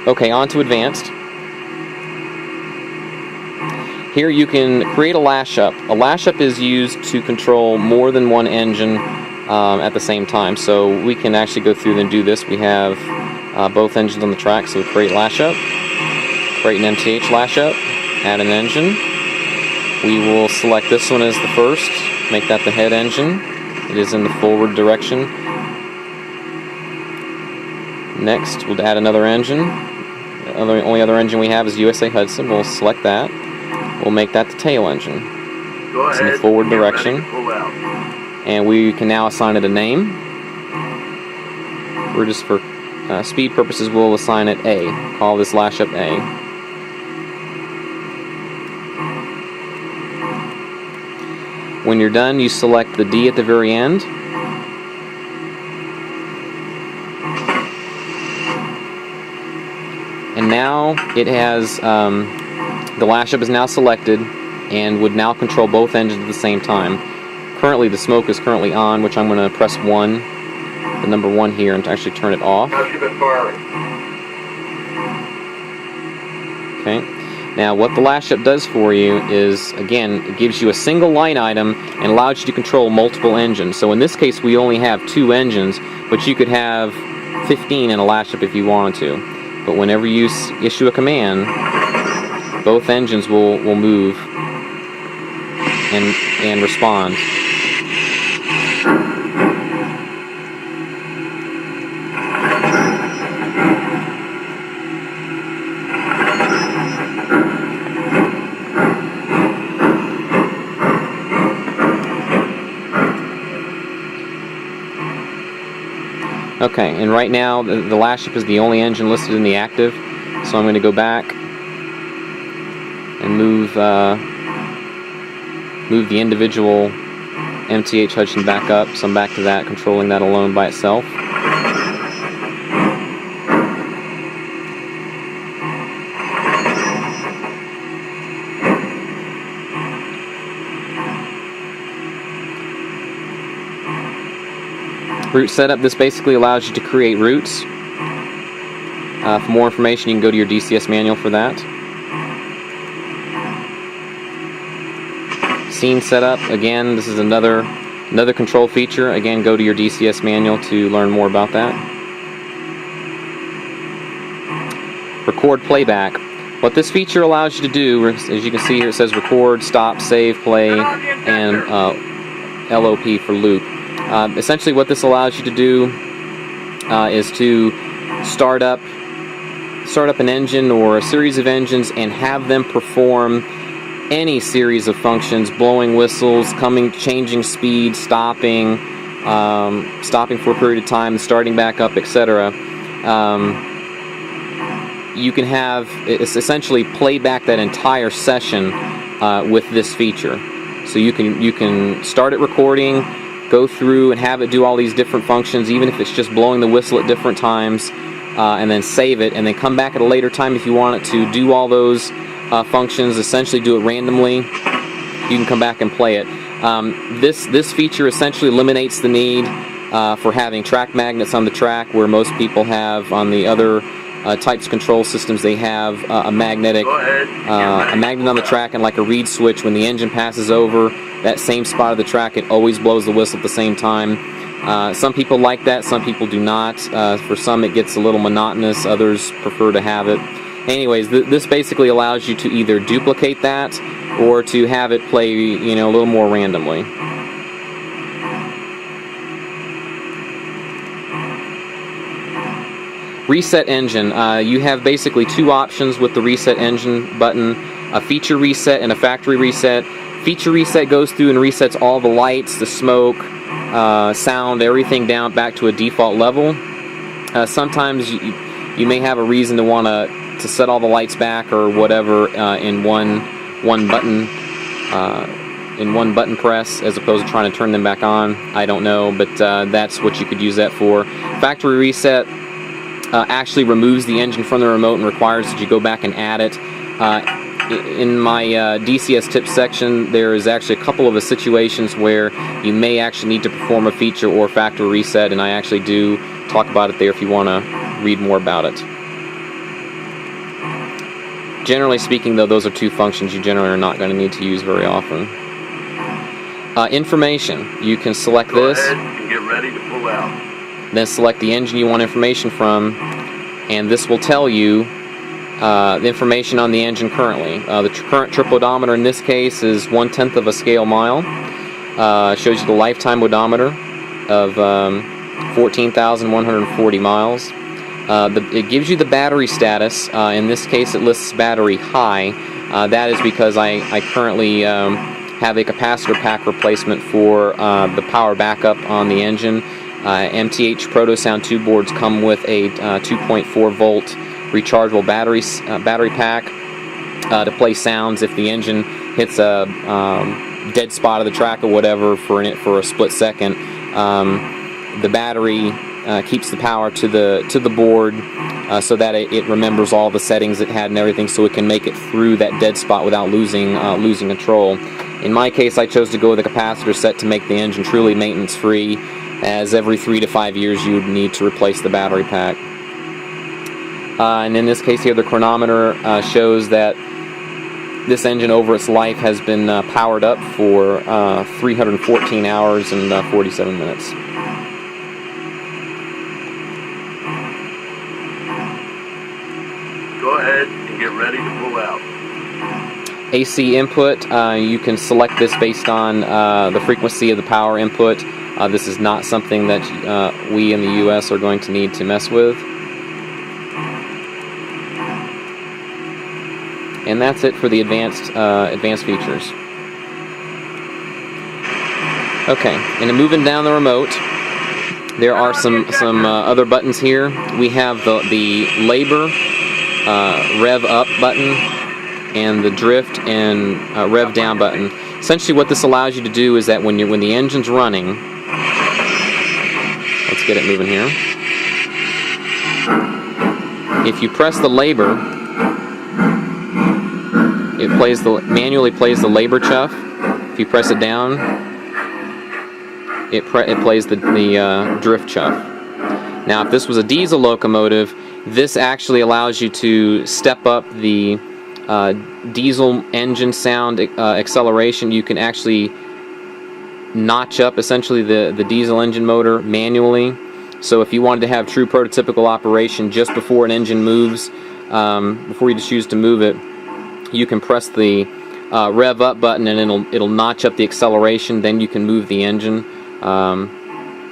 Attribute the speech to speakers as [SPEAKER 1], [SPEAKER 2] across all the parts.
[SPEAKER 1] Okay, on to advanced. Here you can create a lash up. A lash up is used to control more than one engine at the same time. So we can actually go through and do this. We have both engines on the track, so create lash up, create an MTH lash up, add an engine. We will select this one as the first, make that the head engine. It is in the forward direction. Next, we'll add another engine. The only other engine we have is USA Hudson. We'll select that. We'll make that the tail engine. It's in the forward direction. And we can now assign it a name. We're just for speed purposes, we'll assign it A. Call this lash up A. When you're done, you select the D at the very end. And now it has, the lash up is now selected and would now control both engines at the same time. Currently the smoke is currently on, which I'm going to press 1, the number 1 here, and actually turn it off. Okay. Now what the lash up does for you is, again, it gives you a single line item and allows you to control multiple engines. So in this case we only have 2 engines, but you could have 15 in a lash up if you wanted to. But whenever you issue a command, both engines will move and respond. Okay, and right now the lash up is the only engine listed in the active, so I'm going to go back and move the individual MTH Hudson back up, so I'm back to that, controlling that alone by itself. Route setup, this basically allows you to create routes. For more information, you can go to your DCS manual for that. Scene setup, again, this is another control feature. Again, go to your DCS manual to learn more about that. Record playback. What this feature allows you to do, as you can see here, it says record, stop, save, play, and LOP for loop. Essentially what this allows you to do is to start up an engine or a series of engines and have them perform any series of functions: blowing whistles, changing speed, stopping for a period of time, starting back up, etc. You can have essentially playback that entire session with this feature. So you can start it recording, go through and have it do all these different functions, even if it's just blowing the whistle at different times, and then save it, and then come back at a later time if you want it to do all those functions, essentially do it randomly. You can come back and play it. This feature essentially eliminates the need for having track magnets on the track, where most people have on the other types of control systems. They have a magnet on the track and like a reed switch. When the engine passes over that same spot of the track, it always blows the whistle at the same time. Some people like that, some people do not. For some it gets a little monotonous, others prefer to have it. Anyways, this basically allows you to either duplicate that or to have it play, a little more randomly. Reset engine. You have basically 2 options with the reset engine button: a feature reset and a factory reset. Feature reset goes through and resets all the lights, the smoke, sound, everything down back to a default level. Sometimes you may have a reason to want to set all the lights back or whatever in one button press, as opposed to trying to turn them back on. I don't know, but that's what you could use that for. Factory reset actually removes the engine from the remote and requires that you go back and add it. In my DCS tips section, there is actually a couple of situations where you may actually need to perform a feature or factory reset, and I actually do talk about it there if you want to read more about it. Generally speaking, though, those are two functions you generally are not going to need to use very often. Information. You can select
[SPEAKER 2] Go
[SPEAKER 1] this.
[SPEAKER 2] ahead and get ready to pull out.
[SPEAKER 1] Then select the engine you want information from, and this will tell you the information on the engine currently. The current trip odometer in this case is 1/10 of a scale mile. Shows you the lifetime odometer of 14,140 miles. It gives you the battery status. In this case, it lists battery high. That is because I currently have a capacitor pack replacement for the power backup on the engine. MTH Proto Sound 2 boards come with a 2.4 volt rechargeable battery pack to play sounds if the engine hits a dead spot of the track or whatever for a split second. The battery keeps the power to the board so that it remembers all the settings it had and everything, so it can make it through that dead spot without losing control. In my case, I chose to go with a capacitor set to make the engine truly maintenance free, as every 3 to 5 years you would need to replace the battery pack. And in this case here, the chronometer shows that this engine over its life has been powered up for 314 hours and 47 minutes.
[SPEAKER 2] Go ahead and get ready to pull out.
[SPEAKER 1] AC input, you can select this based on the frequency of the power input. This is not something that we in the US are going to need to mess with. And that's it for the advanced features. Okay, and moving down the remote, there are some other buttons here. We have the labor rev up button and the drift and rev down button. Essentially, what this allows you to do is that when the engine's running, let's get it moving here. If you press the labor, it manually plays the labor chuff. If you press it down, it plays the drift chuff. Now, if this was a diesel locomotive, this actually allows you to step up the diesel engine sound acceleration. You can actually notch up essentially the diesel engine motor manually. So if you wanted to have true prototypical operation just before an engine moves, before you choose to move it, you can press the rev up button and it'll notch up the acceleration. Then you can move the engine.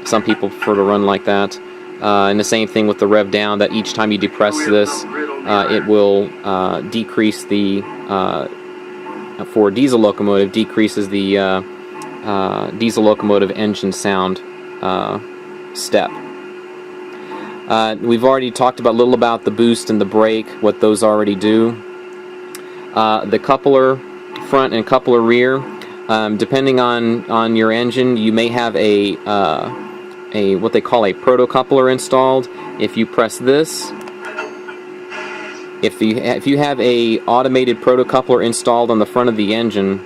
[SPEAKER 1] Some people prefer to run like that. And the same thing with the rev down, that each time you depress this, it will decrease the, for a diesel locomotive, decreases the diesel locomotive engine sound step. We've already talked a little about the boost and the brake, what those already do. The coupler front and coupler rear, depending on your engine, you may have a what they call a proto coupler installed. If you press this, if you have a automated proto coupler installed on the front of the engine,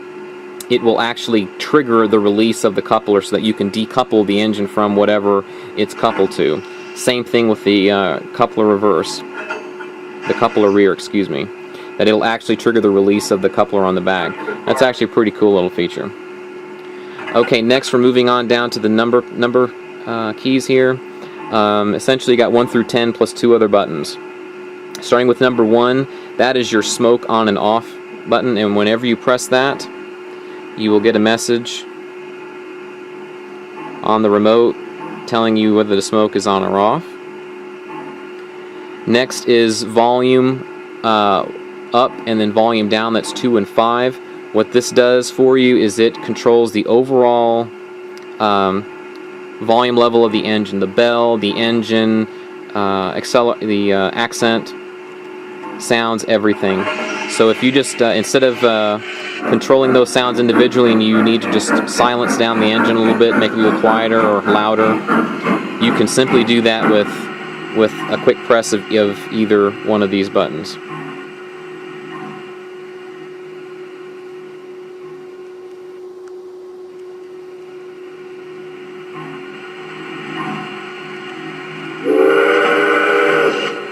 [SPEAKER 1] it will actually trigger the release of the coupler so that you can decouple the engine from whatever it's coupled to. Same thing with the coupler rear, excuse me, that it'll actually trigger the release of the coupler on the back. That's actually a pretty cool little feature. Okay, next we're moving on down to the number keys here. Essentially you got 1 through 10 plus 2 other buttons. Starting with number 1, that is your smoke on and off button, and whenever you press that, you will get a message on the remote telling you whether the smoke is on or off. Next is volume up and then volume down, that's 2 and 5. What this does for you is it controls the overall volume level of the engine, the bell, the engine, the accent, sounds, everything. So if you just, instead of controlling those sounds individually and you need to just silence down the engine a little bit, make it a little quieter or louder, you can simply do that with a quick press of either one of these buttons.